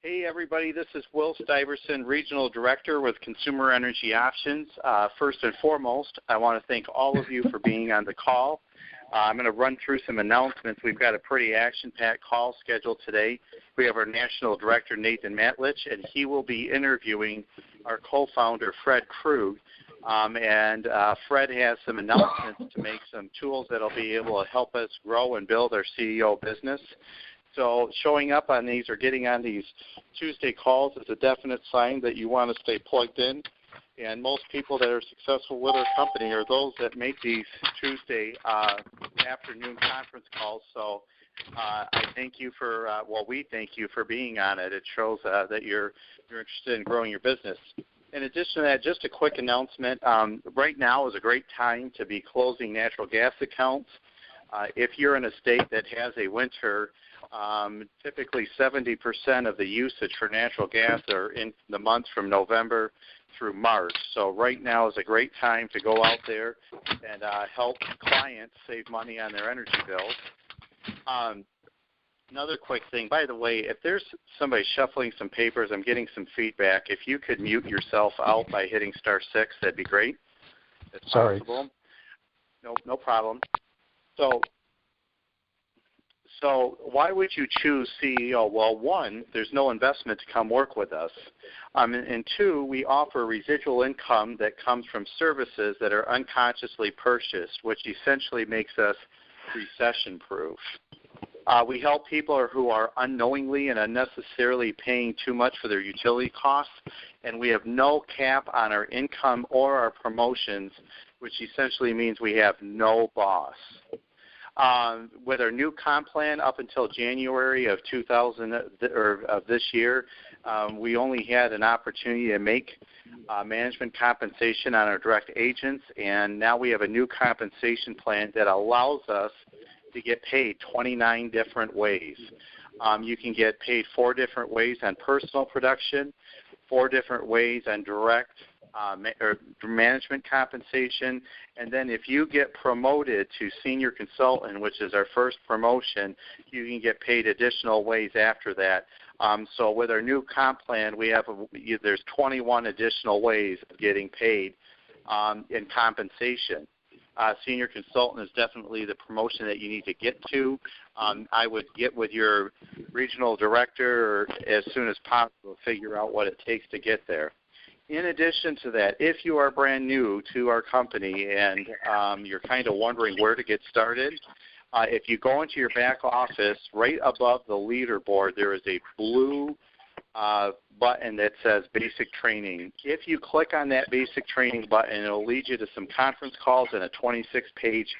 Hey, everybody. This is Will Stuyvesant, Regional Director with Consumer Energy Options. First and foremost, I want to thank all of you for being on the call. I'm going to run through some announcements. We've got a pretty action-packed call scheduled today. We have our National Director, Nathan Matelich, and he will be interviewing our co-founder, Fred Krug. Fred has some announcements to make, some tools that will be able to help us grow and build our CEO business. So showing up on these or getting on these Tuesday calls is a definite sign that you want to stay plugged in. And most people that are successful with our company are those that make these Tuesday afternoon conference calls. So I thank you for, we thank you for being on it. It shows that you're interested in growing your business. In addition to that, just a quick announcement. Right now is a great time to be closing natural gas accounts. If you're in a state that has a winter, typically 70% of the usage for natural gas are in the months from November through March. So right now is a great time to go out there and help clients save money on their energy bills. Another quick thing, by the way, if there's somebody shuffling some papers, I'm getting some feedback. If you could mute yourself out by hitting *6, that'd be great. If Sorry. Possible. No problem. So why would you choose CEO? Well, one, there's no investment to come work with us. And two, we offer residual income that comes from services that are unconsciously purchased, which essentially makes us recession-proof. We help people who are unknowingly and unnecessarily paying too much for their utility costs, and we have no cap on our income or our promotions, which essentially means we have no boss. With our new comp plan up until January of this year, we only had an opportunity to make management compensation on our direct agents, and now we have a new compensation plan that allows us to get paid 29 different ways. You can get paid 4 different ways on personal production, 4 different ways on direct or management compensation, and then if you get promoted to senior consultant, which is our first promotion, you can get paid additional ways after that. So with our new comp plan, we have there's 21 additional ways of getting paid in compensation. Senior consultant is definitely the promotion that you need to get to. I would get with your regional director as soon as possible to figure out what it takes to get there. In addition to that, if you are brand new to our company and you're kind of wondering where to get started, if you go into your back office, right above the leaderboard, there is a blue button that says Basic Training. If you click on that Basic Training button, it will lead you to some conference calls and a 26-page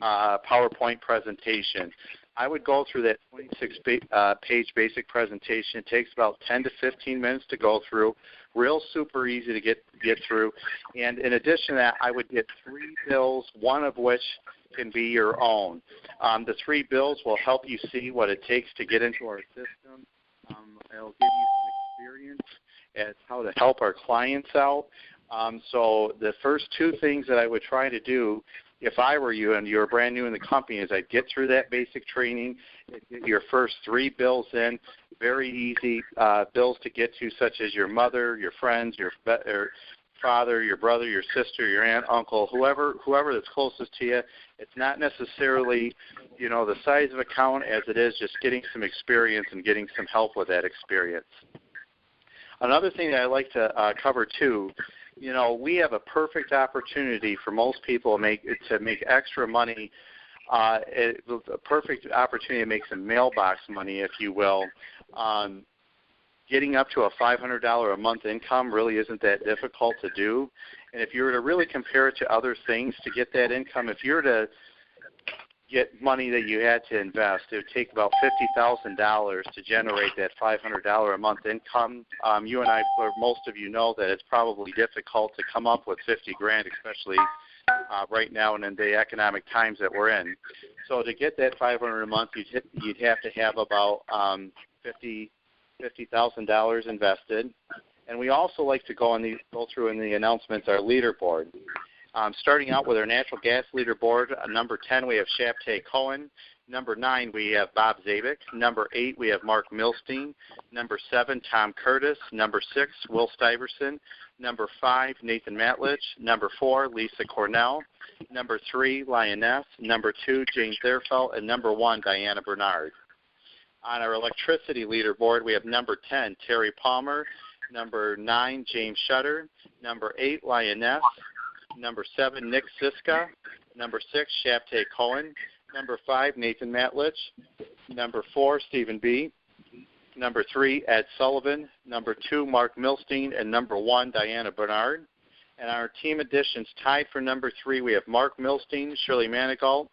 PowerPoint presentation. I would go through that 26-page basic presentation. It takes about 10 to 15 minutes to go through. Real super easy to get through. And in addition to that, I would get 3 bills, one of which can be your own. The 3 bills will help you see what it takes to get into our system. It'll give you some experience as how to help our clients out. So the first 2 things that I would try to do if I were you and you're brand new in the company is I'd get through that basic training, get your first 3 bills in, very easy bills to get to, such as your mother, your friends, your father, your brother, your sister, your aunt, uncle, whoever that's closest to you. It's not necessarily, the size of account as it is just getting some experience and getting some help with that experience. Another thing that I like to cover too, we have a perfect opportunity for most people to make extra money, a perfect opportunity to make some mailbox money, if you will. Getting up to a $500 a month income really isn't that difficult to do. And if you were to really compare it to other things to get that income, if you were to get money that you had to invest, it would take about $50,000 to generate that $500 a month income. You and I, or most of you know that it's probably difficult to come up with $50,000, especially right now and in the economic times that we're in. So to get that $500 a month, you'd have to have about $50,000 invested. And we also like to go through in the announcements our leaderboard. Starting out with our natural gas leaderboard, number 10, we have Shabtai Cohen. Number 9, we have Bob Zabik. Number 8, we have Mark Milstein. Number 7, Tom Curtis. Number 6, Will Stuyvesant. Number 5, Nathan Matlich. Number 4, Lisa Cornell. Number 3, Lioness. Number 2, Jane Therfelt. And number 1, Diana Bernard. On our electricity leaderboard, we have number 10, Terry Palmer. Number 9, James Shutter. Number 8, Lioness. Number 7, Nick Siska. Number 6, Shabtai Cohen. Number 5, Nathan Matlich. Number 4, Stephen B. Number 3, Ed Sullivan. Number 2, Mark Milstein. And number 1, Diana Bernard. And our team additions tied for number 3, we have Mark Milstein, Shirley Manigault,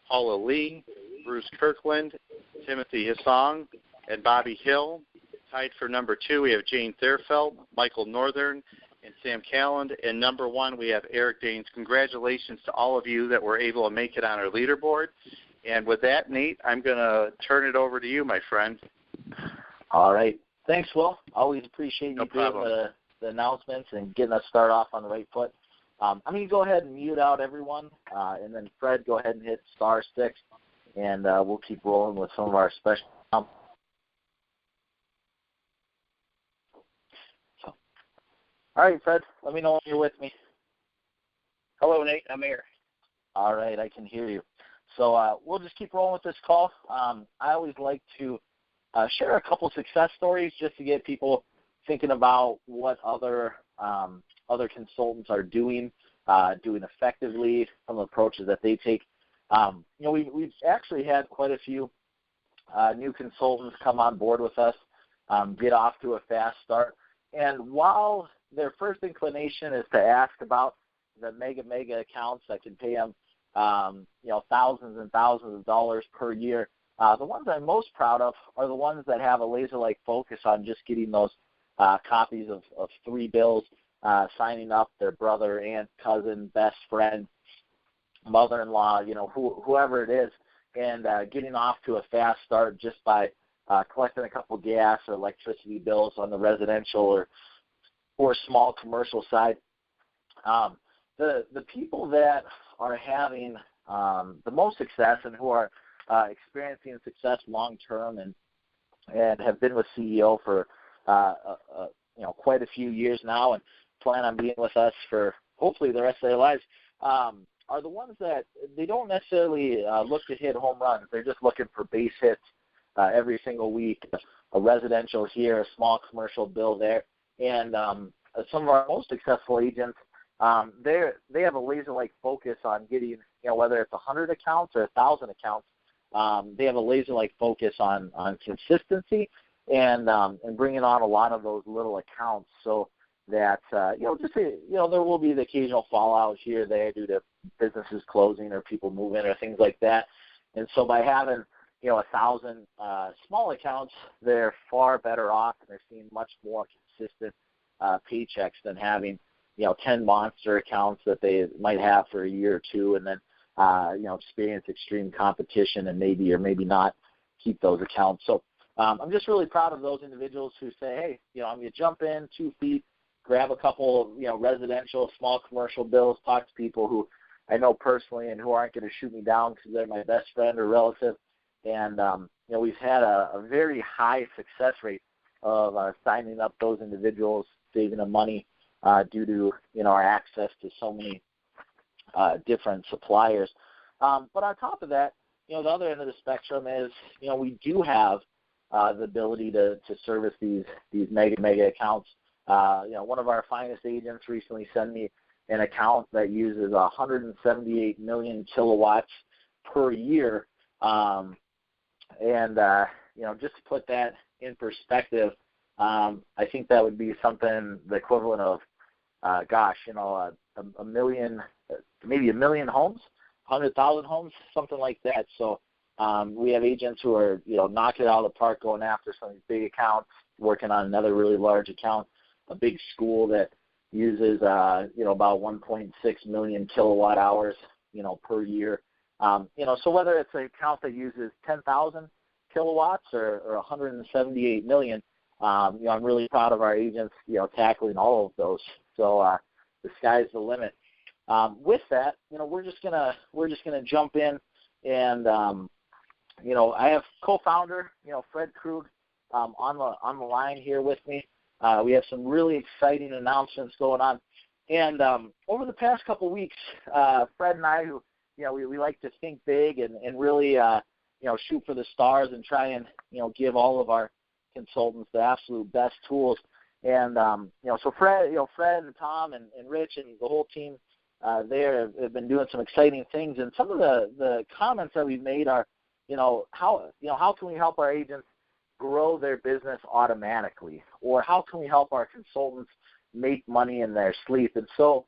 Paula Lee, Bruce Kirkland, Timothy Hisong, and Bobby Hill. Tied for number 2, we have Jane Therfelt, Michael Northern, and Sam Calland. And number 1, we have Eric Daines. Congratulations to all of you that were able to make it on our leaderboard. And with that, Nate, I'm going to turn it over to you, my friend. All right. Thanks, Will. Always appreciate you doing the announcements and getting us started off on the right foot. I'm going to go ahead and mute out everyone, and then Fred, go ahead and hit *6, and we'll keep rolling with some of our special. All right, Fred, let me know when you're with me. Hello, Nate. I'm here. All right, I can hear you. So we'll just keep rolling with this call. I always like to share a couple success stories just to get people thinking about what other consultants are doing effectively, some of the approaches that they take. We've actually had quite a few new consultants come on board with us, get off to a fast start. And while their first inclination is to ask about the mega accounts that can pay them, thousands and thousands of dollars per year, the ones I'm most proud of are the ones that have a laser-like focus on just getting those copies of 3 bills, signing up their brother, aunt, cousin, best friend, mother-in-law, whoever it is, and getting off to a fast start just by collecting a couple gas or electricity bills on the residential or small commercial side. The people that are having the most success and who are experiencing success long term and have been with CEO for quite a few years now and plan on being with us for hopefully the rest of their lives are the ones that they don't necessarily look to hit home runs. They're just looking for base hits every single week, a residential here, a small commercial bill there. And some of our most successful agents, they have a laser-like focus on getting, whether it's 100 accounts or 1,000 accounts, they have a laser-like focus on consistency and bringing on a lot of those little accounts so that, there will be the occasional fallout here or there due to businesses closing or people moving or things like that. And so by having 1,000 small accounts, they're far better off and they're seeing much more consistent paychecks than having 10 monster accounts that they might have for a year or two and then experience extreme competition and maybe or maybe not keep those accounts. So I'm just really proud of those individuals who say, hey, I'm going to jump in 2 feet, grab a couple residential, small commercial bills, talk to people who I know personally and who aren't going to shoot me down because they're my best friend or relative. And, we've had a very high success rate of signing up those individuals, saving them money due to, our access to so many different suppliers. But on top of that, the other end of the spectrum is, we do have the ability to service these mega accounts. One of our finest agents recently sent me an account that uses 178 million kilowatts per year. Just to put that in perspective, I think that would be something the equivalent of, a million, maybe a million homes, 100,000 homes, something like that. So we have agents who are, knocking it out of the park, going after some of these big accounts, working on another really large account, a big school that uses, about 1.6 million kilowatt hours, per year. So whether it's an account that uses 10,000 kilowatts or 178 million, I'm really proud of our agents, tackling all of those. So the sky's the limit. With that, we're just gonna jump in and I have co-founder, Fred Krug, on the line here with me. We have some really exciting announcements going on. And over the past couple of weeks, Fred and I, we like to think big and really, shoot for the stars and try and, give all of our consultants the absolute best tools. And, so Fred and Tom and Rich and the whole team there have been doing some exciting things. And some of the comments that we've made are, how can we help our agents grow their business automatically? Or how can we help our consultants make money in their sleep? And so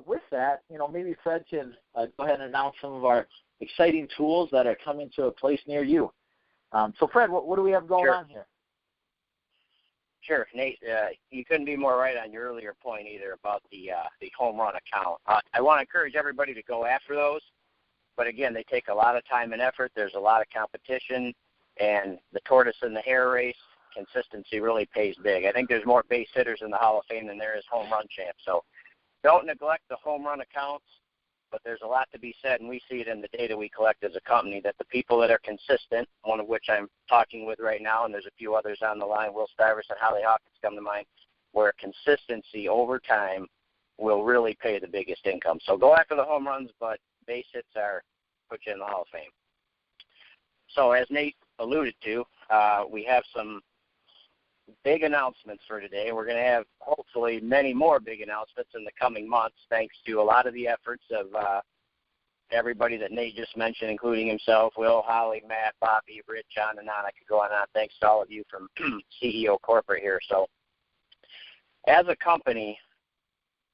with that, maybe Fred can go ahead and announce some of our exciting tools that are coming to a place near you. So Fred, what do we have going on here? Sure, Nate, you couldn't be more right on your earlier point either about the home run account. I want to encourage everybody to go after those, but again, they take a lot of time and effort. There's a lot of competition, and the tortoise and the hare race, consistency really pays big. I think there's more base hitters in the Hall of Fame than there is home run champs. So don't neglect the home run accounts, but there's a lot to be said, and we see it in the data we collect as a company, that the people that are consistent, one of which I'm talking with right now, and there's a few others on the line, Will Stivers and Holly Hawkins come to mind, where consistency over time will really pay the biggest income. So go after the home runs, but base hits put you in the Hall of Fame. So as Nate alluded to, we have some big announcements for today. We're going to have hopefully many more big announcements in the coming months, thanks to a lot of the efforts of everybody that Nate just mentioned, including himself, Will, Holly, Matt, Bobby, Rich, on and on. I could go on and on. Thanks to all of you from CEO Corporate here. So as a company,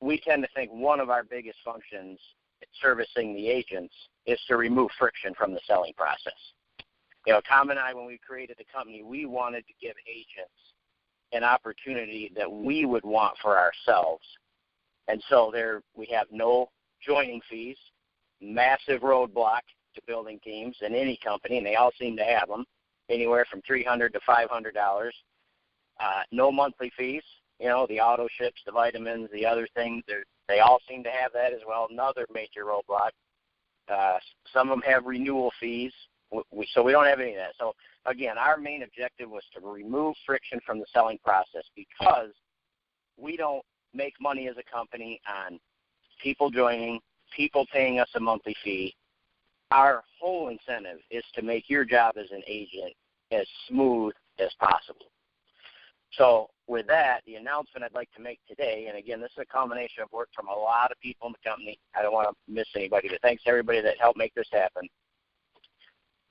we tend to think one of our biggest functions servicing the agents is to remove friction from the selling process. Tom and I, when we created the company, we wanted to give agents an opportunity that we would want for ourselves. And so we have no joining fees, massive roadblock to building teams in any company, and they all seem to have them, anywhere from $300 to $500. No monthly fees, the auto ships, the vitamins, the other things, they all seem to have that as well. Another major roadblock. Some of them have renewal fees. So we don't have any of that. So, again, our main objective was to remove friction from the selling process, because we don't make money as a company on people joining, people paying us a monthly fee. Our whole incentive is to make your job as an agent as smooth as possible. So with that, the announcement I'd like to make today, and again, this is a combination of work from a lot of people in the company. I don't want to miss anybody, but thanks to everybody that helped make this happen.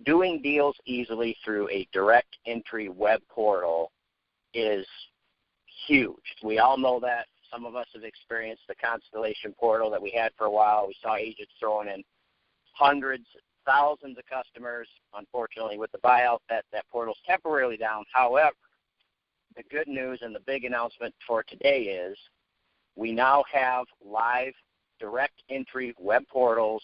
Doing deals easily through a direct entry web portal is huge. We all know that. Some of us have experienced the Constellation portal that we had for a while. We saw agents throwing in hundreds, thousands of customers. Unfortunately, with the buyout, that portal's temporarily down. However, the good news and the big announcement for today is we now have live direct entry web portals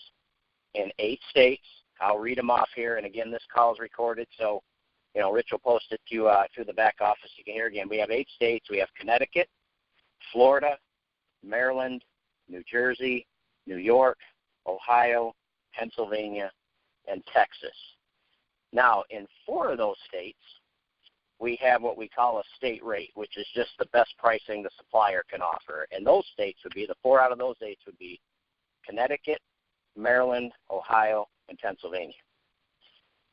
in 8 states. I'll read them off here, and again, this call is recorded, so Rich will post it to the back office. You can hear again. We have 8 states. We have Connecticut, Florida, Maryland, New Jersey, New York, Ohio, Pennsylvania, and Texas. Now, in 4 of those states, we have what we call a state rate, which is just the best pricing the supplier can offer. And those states would be, the 4 out of those 8 would be Connecticut, Maryland, Ohio, and Pennsylvania.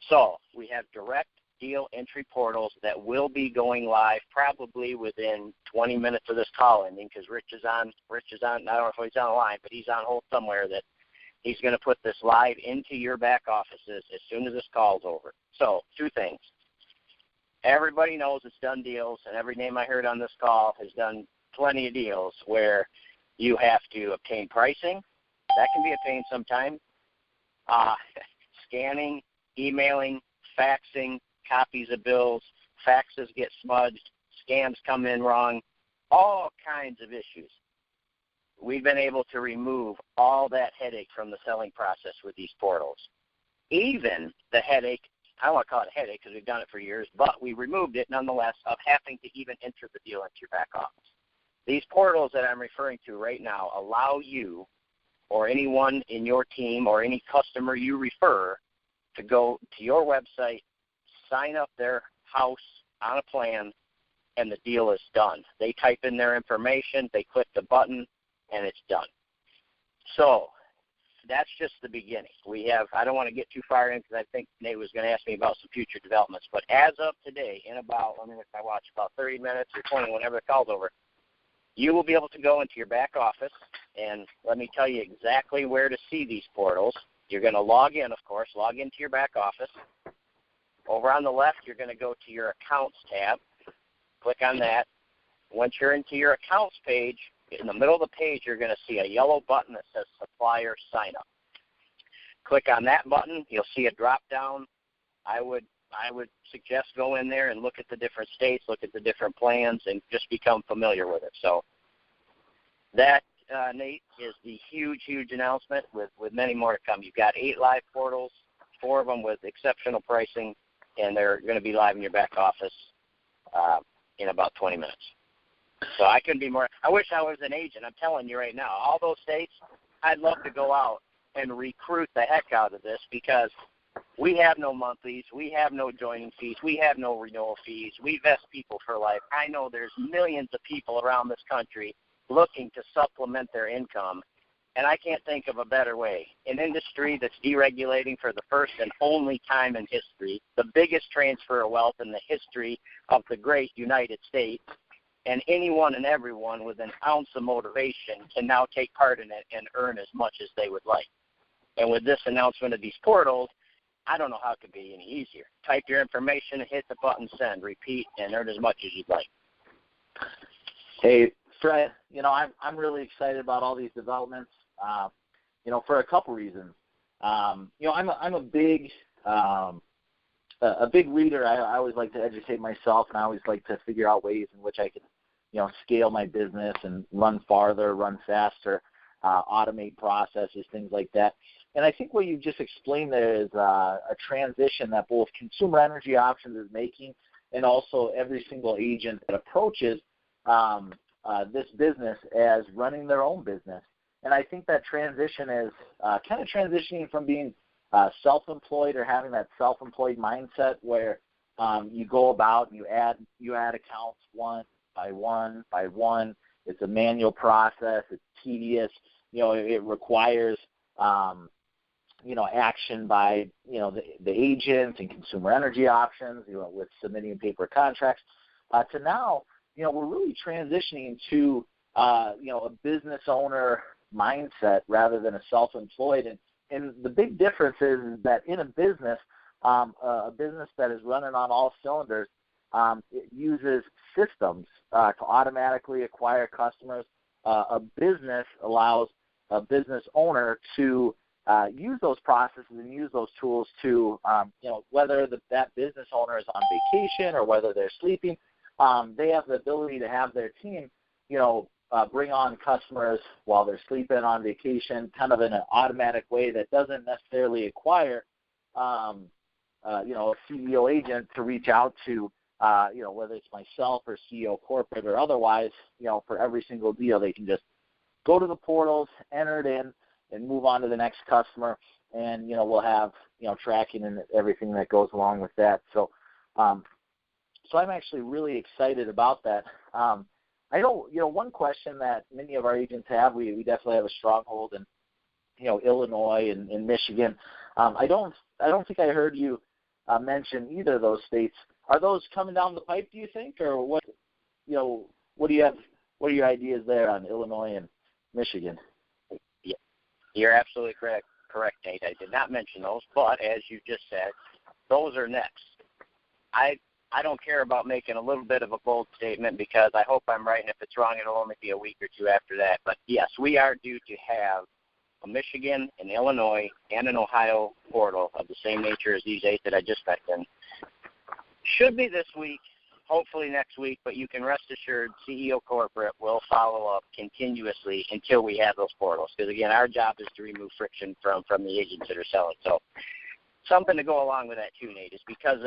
So we have direct deal entry portals that will be going live probably within 20 minutes of this call ending, because Rich is on, I don't know if he's on the line, but he's on hold somewhere, that he's going to put this live into your back offices as soon as this call's over. So 2 things. Everybody knows it's done deals, and every name I heard on this call has done plenty of deals where you have to obtain pricing. That can be a pain sometimes. Scanning, emailing, faxing, copies of bills, faxes get smudged, scans come in wrong, all kinds of issues. We've been able to remove all that headache from the selling process with these portals. Even the headache, I don't want to call it a headache because we've done it for years, but we removed it nonetheless, of having to even enter the deal into your back office. These portals that I'm referring to right now allow you or anyone in your team or any customer you refer to go to your website, sign up their house on a plan, and the deal is done. They type in their information, they click the button, and it's done. So that's just the beginning. We have, I don't want to get too far in because I think Nate was going to ask me about some future developments, but as of today, in about, let me look at my watch, about 30 minutes or 20, whenever the call's over, you will be able to go into your back office, and let me tell you exactly where to see these portals. You're going to log in, of course, log into your back office. Over on the left, you're going to go to your Accounts tab. Click on that. Once you're into your Accounts page, in the middle of the page, you're going to see a yellow button that says Supplier Sign Up. Click on that button. You'll see a drop-down. I would suggest go in there and look at the different states, look at the different plans, and just become familiar with it. So that, Nate, is the huge announcement with many more to come. You've got 8 live portals, 4 of them with exceptional pricing, and they're going to be live in your back office in about 20 minutes. So I couldn't be more. I wish I was an agent. I'm telling you right now, all those states, I'd love to go out and recruit the heck out of this because we have no monthlies. We have no joining fees. We have no renewal fees. We vest people for life. I know there's millions of people around this country looking to supplement their income, and I can't think of a better way. An industry that's deregulating for the first and only time in history, the biggest transfer of wealth in the history of the great United States, and anyone and everyone with an ounce of motivation can now take part in it and earn as much as they would like. And with this announcement of these portals, I don't know how it could be any easier. Type your information, hit the button, send, repeat, and earn as much as you'd like. Hey, Fred, I'm really excited about all these developments, for a couple reasons. I'm a big reader. I always like to educate myself, and I always like to figure out ways in which I can, scale my business and run farther, run faster, automate processes, things like that. And I think what you just explained there is a transition that both Consumer Energy Options is making and also every single agent that approaches this business as running their own business. And I think that transition is kind of transitioning from being self-employed or having that self-employed mindset where you go about and you add accounts one by one by one. It's a manual process. It's tedious. It requires action by the agent and Consumer Energy Options with submitting paper contracts to now we're really transitioning to a business owner mindset rather than a self-employed. And the big difference is that in a business that is running on all cylinders, it uses systems to automatically acquire customers. A business allows a business owner to use those processes and use those tools to, whether that business owner is on vacation or whether they're sleeping, they have the ability to have their team, bring on customers while they're sleeping on vacation, kind of in an automatic way that doesn't necessarily require, a CEO agent to reach out to, whether it's myself or CEO corporate or otherwise, for every single deal. They can just go to the portals, enter it in, and move on to the next customer, and, we'll have, tracking and everything that goes along with that. So I'm actually really excited about that. I know, one question that many of our agents have, we definitely have a stronghold in, Illinois and Michigan. I don't think I heard you mention either of those states. Are those coming down the pipe, do you think, or what? What do you have? What are your ideas there on Illinois and Michigan? Yeah, you're absolutely correct, Nate. I did not mention those, but as you just said, those are next. I don't care about making a little bit of a bold statement because I hope I'm right, and if it's wrong, it'll only be a week or two after that. But, yes, we are due to have a Michigan, an Illinois, and an Ohio portal of the same nature as these 8 that I just mentioned. Should be this week, hopefully next week, but you can rest assured CEO Corporate will follow up continuously until we have those portals. Because, again, our job is to remove friction from the agents that are selling. So something to go along with that too, Nate, is because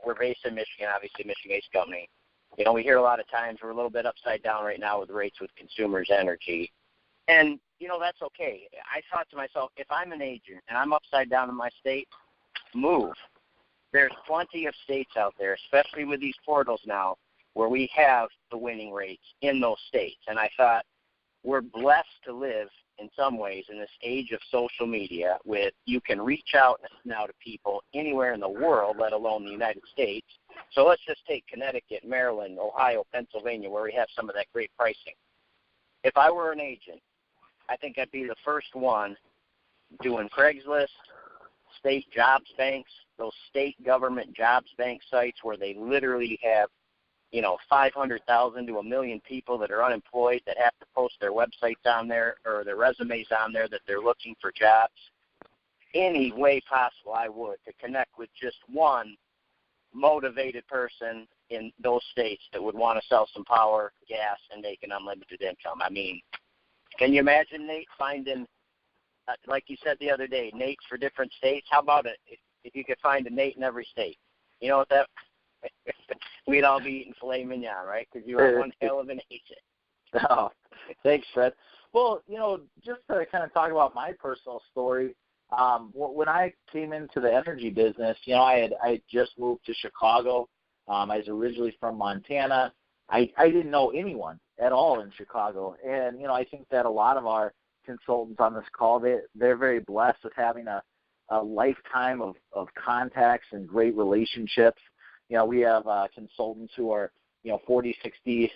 we're based in Michigan, obviously Michigan-based company. We hear a lot of times we're a little bit upside down right now with rates with Consumers Energy. And, that's okay. I thought to myself, if I'm an agent and I'm upside down in my state, move. There's plenty of states out there, especially with these portals now, where we have the winning rates in those states. And I thought, we're blessed to live in some ways in this age of social media with you can reach out now to people anywhere in the world, let alone the United States. So let's just take Connecticut, Maryland, Ohio, Pennsylvania, where we have some of that great pricing. If I were an agent, I think I'd be the first one doing Craigslist, state jobs banks, those state government jobs bank sites where they literally have 500,000 to 1 million people that are unemployed that have to post their websites on there or their resumes on there that they're looking for jobs. Any way possible I would to connect with just one motivated person in those states that would want to sell some power, gas, and make an unlimited income. I mean, can you imagine, Nate, finding, like you said the other day, Nates for different states? How about it if you could find a Nate in every state? You know what that we'd all be eating filet mignon, right? Because you are one hell of an agent. Oh, thanks, Fred. Well, just to kind of talk about my personal story, when I came into the energy business, I had just moved to Chicago. I was originally from Montana. I didn't know anyone at all in Chicago, and I think that a lot of our consultants on this call, they're very blessed with having a lifetime of contacts and great relationships. We have consultants who are 40, 50,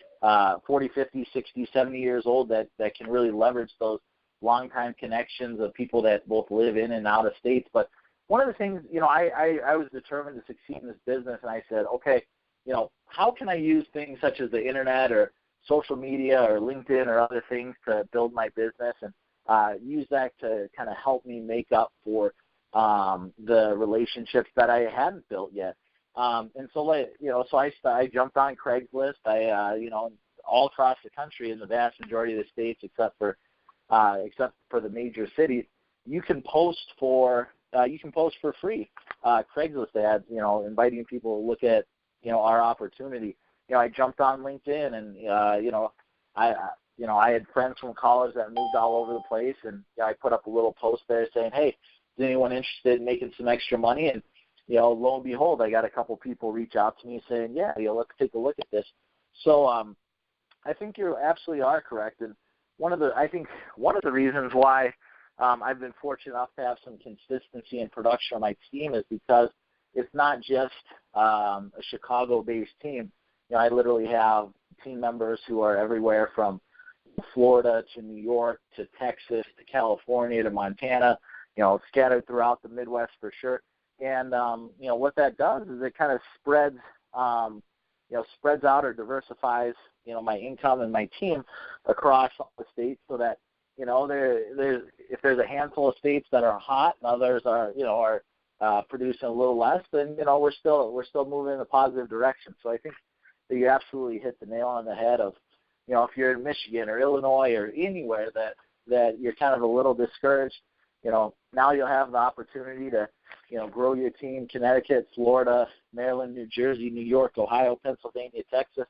60, 70 years old that can really leverage those long-time connections of people that both live in and out of states. But one of the things, I was determined to succeed in this business, and I said, okay, how can I use things such as the internet or social media or LinkedIn or other things to build my business and use that to kind of help me make up for the relationships that I hadn't built yet. And so, I jumped on Craigslist. All across the country, in the vast majority of the states, except for the major cities, you can post for free Craigslist ads. Inviting people to look at our opportunity. I jumped on LinkedIn, and I had friends from college that moved all over the place, and I put up a little post there saying, hey, is anyone interested in making some extra money? And lo and behold, I got a couple people reach out to me saying, yeah, let's take a look at this. So I think you absolutely are correct. And one of the reasons why I've been fortunate enough to have some consistency in production on my team is because it's not just a Chicago-based team. I literally have team members who are everywhere from Florida to New York to Texas to California to Montana, scattered throughout the Midwest for sure. And what that does is it kind of spreads out or diversifies my income and my team across all the states, so that if there's a handful of states that are hot and others are producing a little less, then we're still moving in a positive direction. So I think that you absolutely hit the nail on the head of if you're in Michigan or Illinois or anywhere that you're kind of a little discouraged, now you'll have the opportunity to grow your team. Connecticut, Florida, Maryland, New Jersey, New York, Ohio, Pennsylvania, Texas,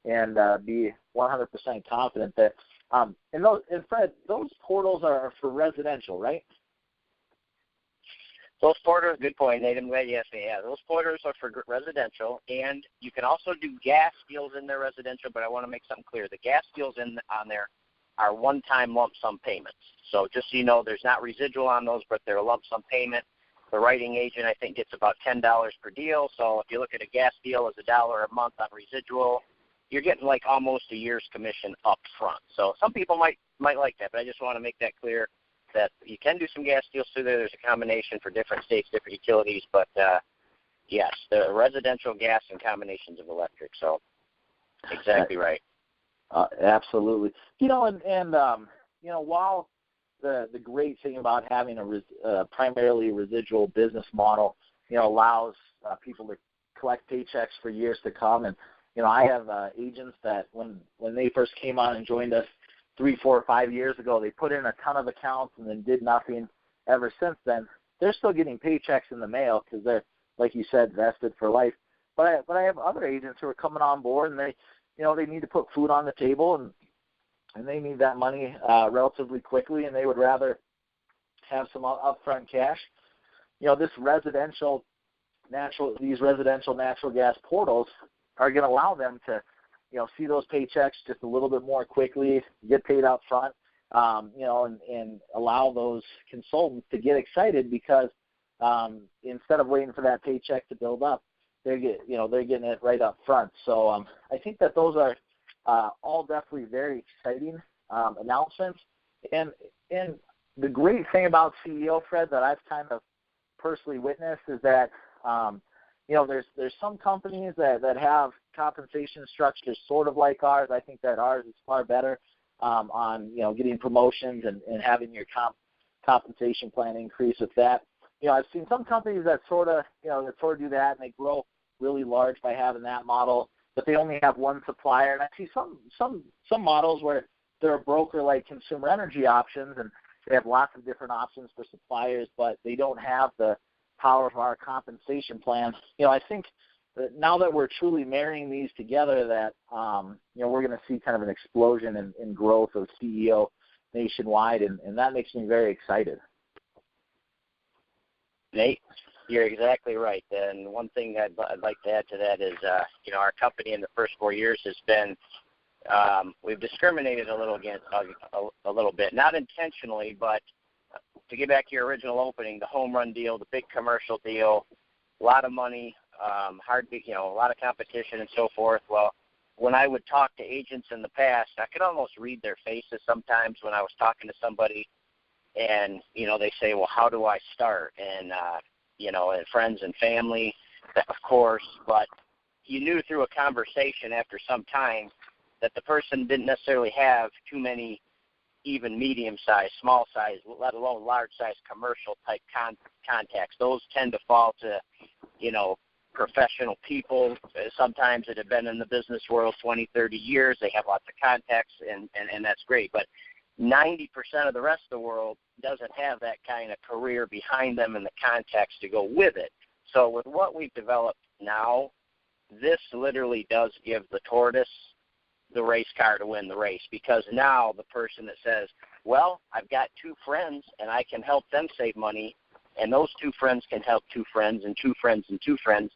and be 100% confident that and Fred, those portals are for residential, right? Those portals, good point, Nate. I'm glad you asked me. Yeah, those portals are for residential, and you can also do gas deals in their residential, but I want to make something clear. The gas deals on there are one-time lump sum payments. So just so you know, there's not residual on those, but they're a lump sum payment. The writing agent, I think, gets about $10 per deal. So if you look at a gas deal as $1 a month on residual, you're getting like almost a year's commission up front. So some people might like that, but I just want to make that clear that you can do some gas deals through there. There's a combination for different states, different utilities, but yes, the residential gas and combinations of electric. So exactly right. Absolutely. While the great thing about having a primarily residual business model, allows people to collect paychecks for years to come. And, I have agents that when they first came on and joined us 3, 4, 5 years ago, they put in a ton of accounts and then did nothing ever since then. They're still getting paychecks in the mail because they're, like you said, vested for life. But I have other agents who are coming on board, and they need to put food on the table, and they need that money relatively quickly, and they would rather have some upfront cash. these residential natural gas portals are going to allow them to, see those paychecks just a little bit more quickly, get paid up front, and allow those consultants to get excited because instead of waiting for that paycheck to build up, they're getting it right up front. So I think that those are all definitely very exciting announcements. And the great thing about CEO, Fred, that I've kind of personally witnessed is that there's some companies that have compensation structures sort of like ours. I think that ours is far better on getting promotions and having your compensation plan increase with that. I've seen some companies that sort of do that, and they grow really large by having that model, but they only have one supplier. And I see some models where they're a broker like Consumer Energy Options, and they have lots of different options for suppliers, but they don't have the power of our compensation plan. I think that now that we're truly marrying these together, that we're going to see kind of an explosion in growth of CEO nationwide, and that makes me very excited. Nate, you're exactly right. And one thing I'd like to add to that is, our company in the first 4 years has been, we've discriminated a little bit, not intentionally, but to get back to your original opening, the home run deal, the big commercial deal, a lot of money, a lot of competition and so forth. Well, when I would talk to agents in the past, I could almost read their faces sometimes when I was talking to somebody. And, they say, well, how do I start? And, and friends and family, of course, but you knew through a conversation after some time that the person didn't necessarily have too many even medium-sized, small-sized, let alone large-sized commercial-type contacts. Those tend to fall to, professional people, sometimes that have been in the business world 20, 30 years. They have lots of contacts, and that's great. But 90% of the rest of the world doesn't have that kind of career behind them and the contacts to go with it. So with what we've developed now, this literally does give the tortoise the race car to win the race, because now the person that says, well, I've got two friends and I can help them save money, and those two friends can help two friends and two friends and two friends.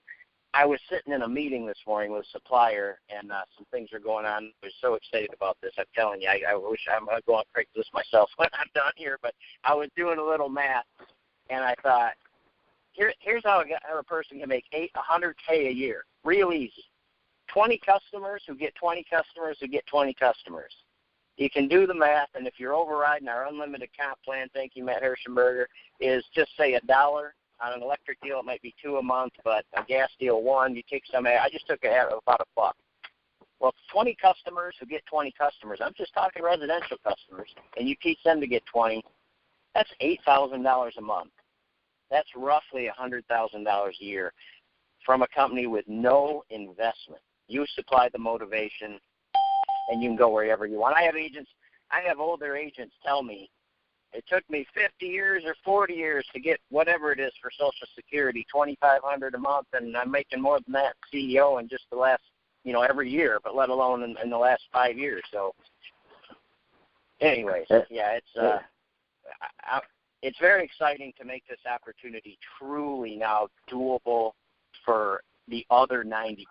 I was sitting in a meeting this morning with a supplier, and some things are going on. I was so excited about this. I'm telling you, I wish I'm going to go on Craigslist myself when I'm done here, but I was doing a little math, and I thought, here's how a person can make $100K a year, real easy. 20 customers who get 20 customers who get 20 customers. You can do the math, and if you're overriding our unlimited comp plan, thank you, Matt Hirschenberger, is just say $1. On an electric deal, it might be $2 a month, but a gas deal, $1. You take some. I just took about $1. Well, 20 customers who get 20 customers. I'm just talking residential customers, and you teach them to get 20. That's $8,000 a month. That's roughly $100,000 a year from a company with no investment. You supply the motivation, and you can go wherever you want. I have older agents tell me, it took me 50 years or 40 years to get whatever it is for Social Security, $2,500 a month, and I'm making more than that CEO in just the last, every year, but let alone in the last 5 years. So, anyways, yeah, it's very exciting to make this opportunity truly now doable for the other 90%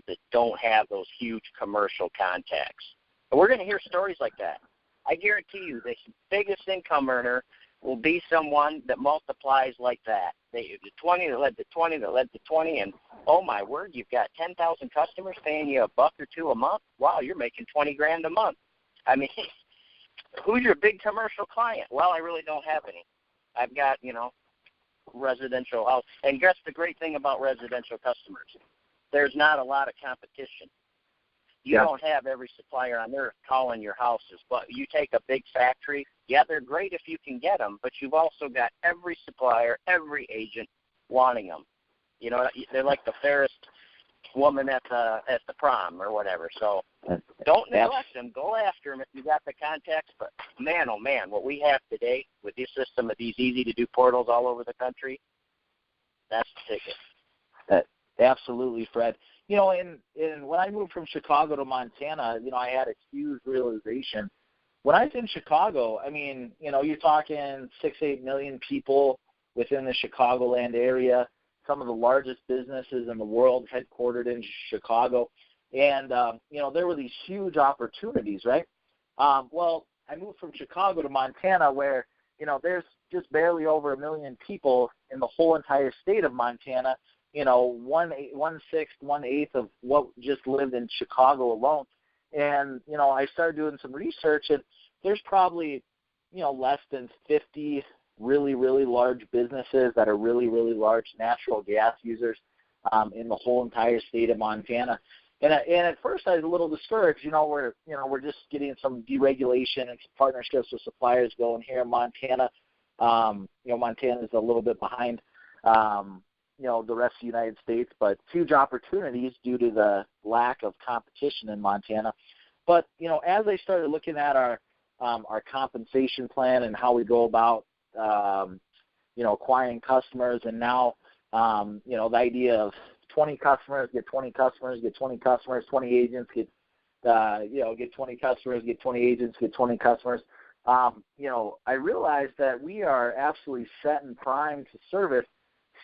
that don't have those huge commercial contacts. But we're going to hear stories like that. I guarantee you the biggest income earner will be someone that multiplies like that. The 20 that led to 20 that led to 20, and oh my word, you've got 10,000 customers paying you $1 or $2 a month. Wow, you're making $20,000 a month. I mean, who's your big commercial client? Well, I really don't have any. I've got, residential house. And guess the great thing about residential customers, there's not a lot of competition. You don't have every supplier on earth calling your houses, but you take a big factory, they're great if you can get them, but you've also got every supplier, every agent wanting them. They're like the fairest woman at the prom or whatever. So don't neglect them. Go after them if you got the contacts. But man, oh man, what we have today with this system of these easy-to-do portals all over the country, that's the ticket. Absolutely, Fred. And when I moved from Chicago to Montana, I had a huge realization. When I was in Chicago, I mean, you're talking 6-8 million people, within the Chicagoland area, some of the largest businesses in the world headquartered in Chicago. And, there were these huge opportunities, right? Well, I moved from Chicago to Montana where, there's just barely over 1 million people in the whole entire state of Montana, 1/8 of what just lived in Chicago alone. And, I started doing some research, and there's probably, less than 50 really, really large businesses that are really, really large natural gas users in the whole entire state of Montana. And at first I was a little discouraged. We're just getting some deregulation and some partnerships with suppliers going here in Montana. Montana is a little bit behind, the rest of the United States, but huge opportunities due to the lack of competition in Montana. But, as I started looking at our compensation plan and how we go about, acquiring customers, and now, the idea of 20 customers, get 20 customers, get 20 customers, 20 agents, get 20 customers, get 20 agents, get 20 customers. I realized that we are absolutely set and primed to service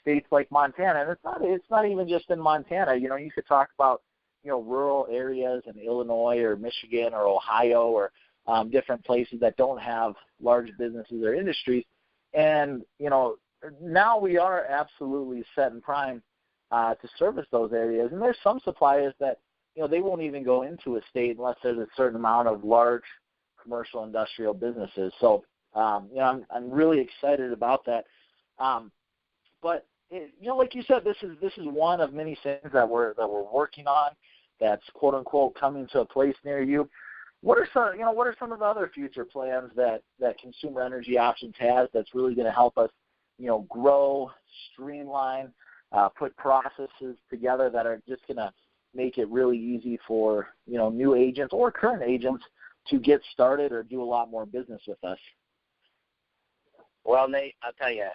states like Montana. And it's not even just in Montana. You could talk about, rural areas in Illinois or Michigan or Ohio or different places that don't have large businesses or industries. And, now we are absolutely set and primed to service those areas. And there's some suppliers that, they won't even go into a state unless there's a certain amount of large commercial industrial businesses. So, I'm really excited about that. But, like you said, this is one of many things that we're working on that's quote unquote coming to a place near you. What are some of the other future plans that Consumer Energy Options has that's really going to help us, grow, streamline, put processes together that are just going to make it really easy for, new agents or current agents to get started or do a lot more business with us? Well, Nate, I'll tell you,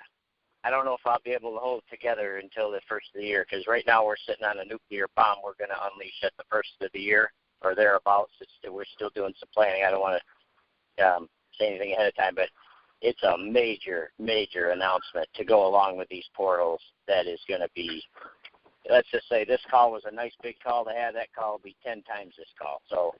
I don't know if I'll be able to hold it together until the first of the year, because right now we're sitting on a nuclear bomb we're going to unleash at the first of the year or thereabouts. We're still doing some planning. I don't want to say anything ahead of time, but it's a major, major announcement to go along with these portals that is going to be, let's just say this call was a nice big call to have. That call will be 10 times this call. So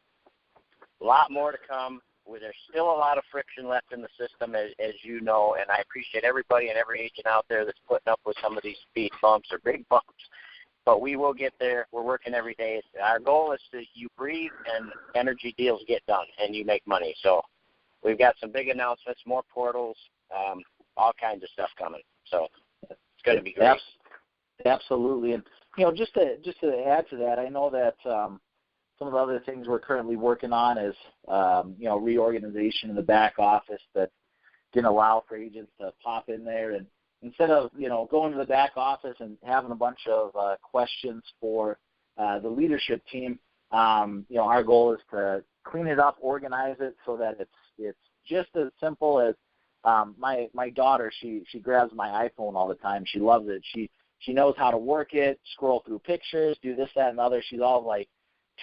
a lot more to come. There's still a lot of friction left in the system, as you know, and I appreciate everybody and every agent out there that's putting up with some of these speed bumps or big bumps. But we will get there. We're working every day. Our goal is that you breathe and energy deals get done and you make money. So we've got some big announcements, more portals, all kinds of stuff coming. So it's going to be great. Absolutely. And, just to add to that, I know that some of the other things we're currently working on is, reorganization in the back office that can allow for agents to pop in there and instead of, going to the back office and having a bunch of questions for the leadership team, our goal is to clean it up, organize it so that it's just as simple as my daughter. She grabs my iPhone all the time. She loves it. She knows how to work it, scroll through pictures, do this, that, and other. She's all like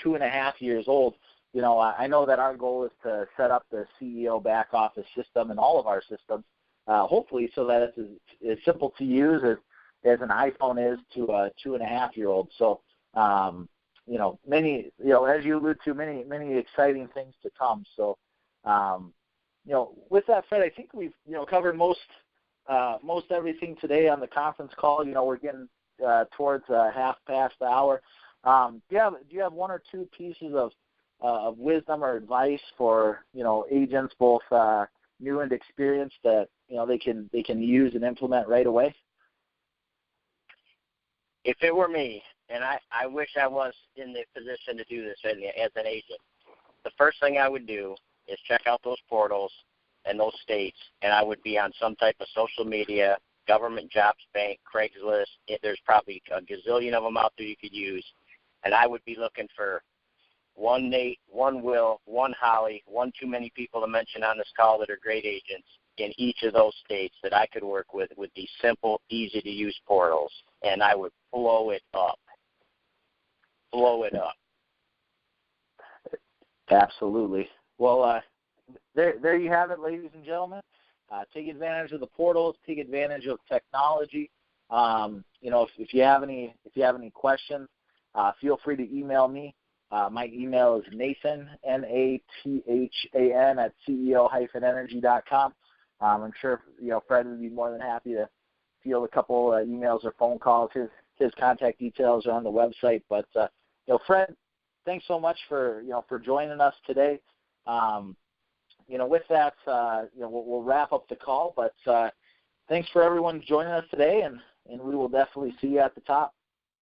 2.5 years old. I know that our goal is to set up the CEO back office system and all of our systems, hopefully so that it's as simple to use as an iPhone is to a 2.5-year-old. So, many, as you allude to, many exciting things to come. So, with that said, I think we've, covered most everything today on the conference call. We're getting towards half past the hour. Do you have one or two pieces of wisdom or advice for agents, both new and experienced, that they can use and implement right away? If it were me, and I wish I was in the position to do this as an agent, the first thing I would do is check out those portals and those states, and I would be on some type of social media, government jobs bank, Craigslist. There's probably a gazillion of them out there you could use. And I would be looking for one Nate, one Will, one Holly, one too many people to mention on this call that are great agents in each of those states that I could work with these simple, easy-to-use portals, and I would blow it up. Blow it up. Absolutely. Well, there you have it, ladies and gentlemen. take advantage of the portals, take advantage of technology. If you have any questions, feel free to email me. My email is Nathan, Nathan, at CEO-energy.com. I'm sure, Fred would be more than happy to field a couple emails or phone calls. His contact details are on the website. But, Fred, thanks so much for joining us today. With that, we'll wrap up the call. But thanks for everyone joining us today, and we will definitely see you at the top.